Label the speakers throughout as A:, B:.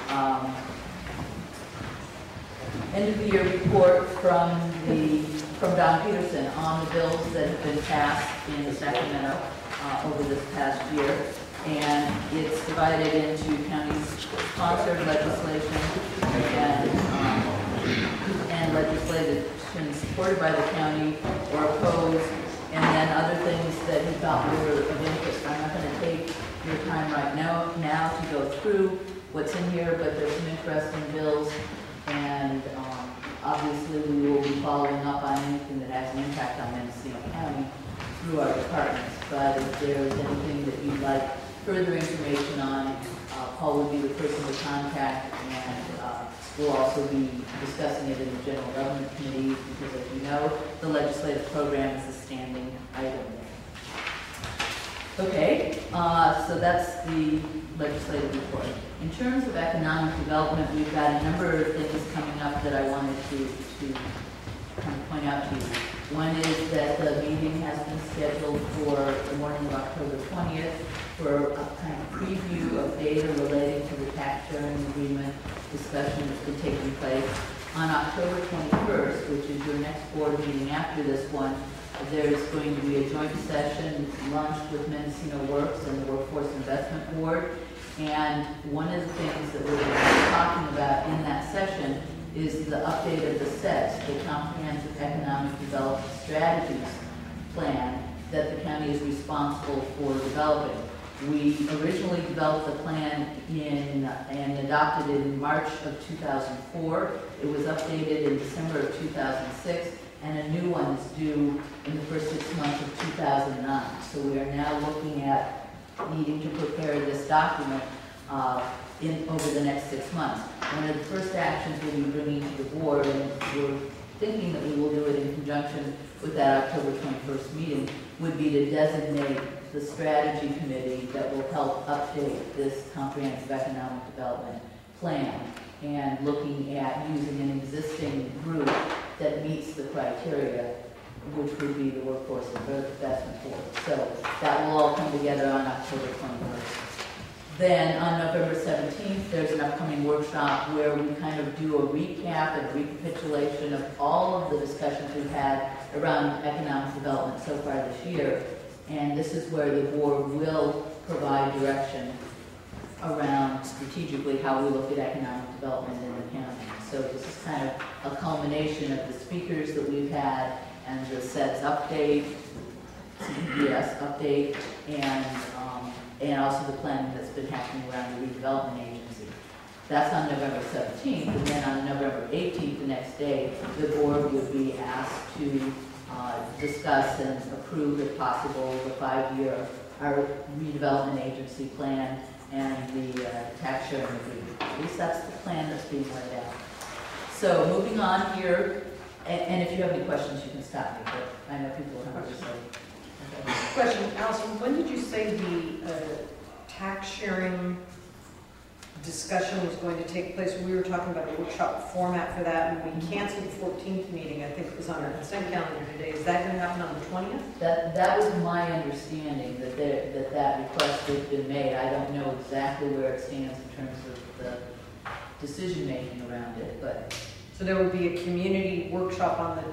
A: um, end of the year report from Don Peterson on the bills that have been passed in Sacramento over this past year. And it's divided into county-sponsored legislation and legislation supported by the county or opposed, and then other things that he thought were of interest. I'm not going to take your time right now to go through what's in here, but there's some interesting bills, and obviously we will be following up on anything that has an impact on Mendocino County through our departments. But if there is anything that you'd like further information on, Paul would be the person to contact, and we'll also be discussing it in the General Government Committee because, as you know, the legislative program is a standing item there. Okay, so that's the legislative report. In terms of economic development, we've got a number of things coming up that I wanted to kind of point out to you. One is that the meeting has been scheduled for the morning of October 20th for a kind of preview of data relating to the tax sharing agreement discussion that's been taking place. On October 21st, which is your next board meeting after this one, there's going to be a joint session, lunch with Mendocino Works and the Workforce Investment Board. And one of the things that we're going to be talking about in that session is the update of the SETS, the Comprehensive Economic Development Strategies plan that the county is responsible for developing. We originally developed the plan and adopted it in March of 2004. It was updated in December of 2006, and a new one is due in the first 6 months of 2009. So we are now looking at needing to prepare this document over the next 6 months. One of the first actions we'll be bringing to the board, and we're thinking that we will do it in conjunction with that October 21st meeting, would be to designate the strategy committee that will help update this comprehensive economic development plan, and looking at using an existing group that meets the criteria, which would be the Workforce Investment Board. So that will all come together on October 21st. Then on November 17th, there's an upcoming workshop where we kind of do a recap and recapitulation of all of the discussions we've had around economic development so far this year. And this is where the board will provide direction around strategically how we look at economic development in the county. So this is kind of a culmination of the speakers that we've had and the SETS update, CBS update, and also the planning that's been happening around the redevelopment agency. That's on November 17th, and then on November 18th, the next day, the board would be asked to discuss and approve, if possible, the 5-year redevelopment agency plan and the tax sharing agreement. At least that's the plan that's being laid out. So moving on here, and if you have any questions, you can stop me, but I know people will have to say. Okay.
B: Question, Allison, when did you say the tax sharing discussion was going to take place? We were talking about a workshop format for that, and we canceled the 14th meeting. I think it was on our consent calendar today. Is that going to happen on the 20th?
A: That was my understanding, that that request had been made. I don't know exactly where it stands in terms of the decision making around it, but
B: so there would be a community workshop on the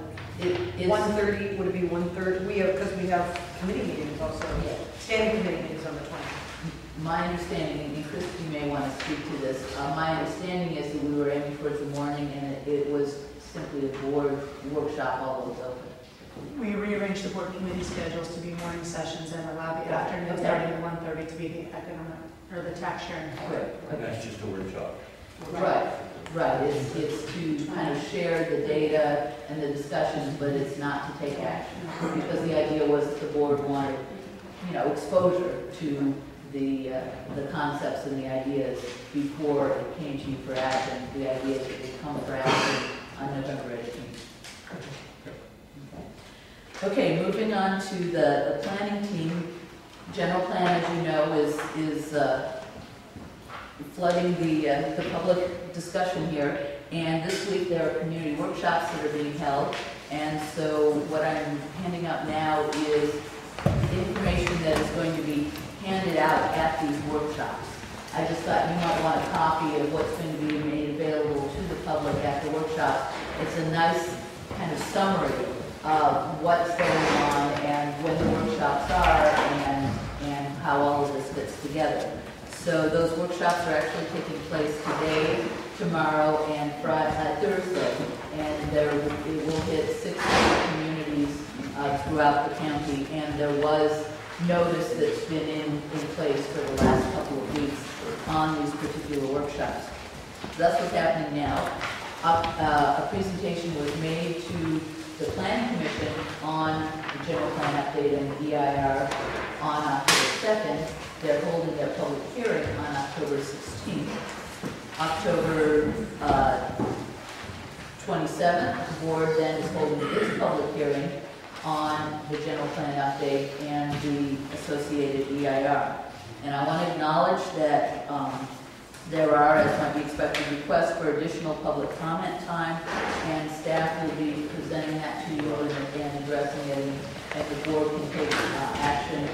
B: 1:30. Would it be 1:30? Because we have committee meetings also.
A: Yeah.
B: Standing committee meetings on the 20th.
A: My understanding, and Chris, you may want to speak to this, my understanding is that we were aiming towards the morning, and it was simply a board workshop, although it's open.
C: We rearranged the board committee schedules to be morning sessions and allow the afternoon starting at 1:30 to be the economic, or the tax sharing.
A: Right.
D: And that's just a workshop.
A: Right. It's to kind of share the data and the discussions, but it's not to take action. Because the idea was that the board wanted, exposure to the concepts and the ideas before it came to you for action. The ideas that would come for action on November 18th. Okay, moving on to the planning team. General plan, as you know, is flooding the public discussion here. And this week there are community workshops that are being held. And so what I'm handing out now is information that is going to be handed out at these workshops. I just thought you might want a copy of what's going to be made available to the public at the workshop. It's a nice kind of summary of what's going on and when the workshops are and how all of this fits together. So those workshops are actually taking place today, tomorrow, and Thursday. And it will hit 6 communities throughout the county. And there was notice that's been in place for the last couple of weeks on these particular workshops. So that's what's happening now. A presentation was made to the Planning Commission on the general plan update and the EIR on October 2nd. They're holding their public hearing on October 16th. October 27th, the board then is holding its public hearing on the general plan update and the associated EIR. And I want to acknowledge that there are, as might be expected, requests for additional public comment time, and staff will be presenting that to you and addressing it, and the board can take action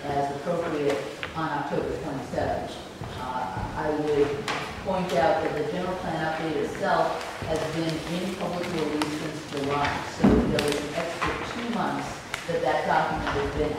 A: as appropriate on October 27th. I would point out that the general plan update itself has been in public release since July, so there was an extra 2 months that document has been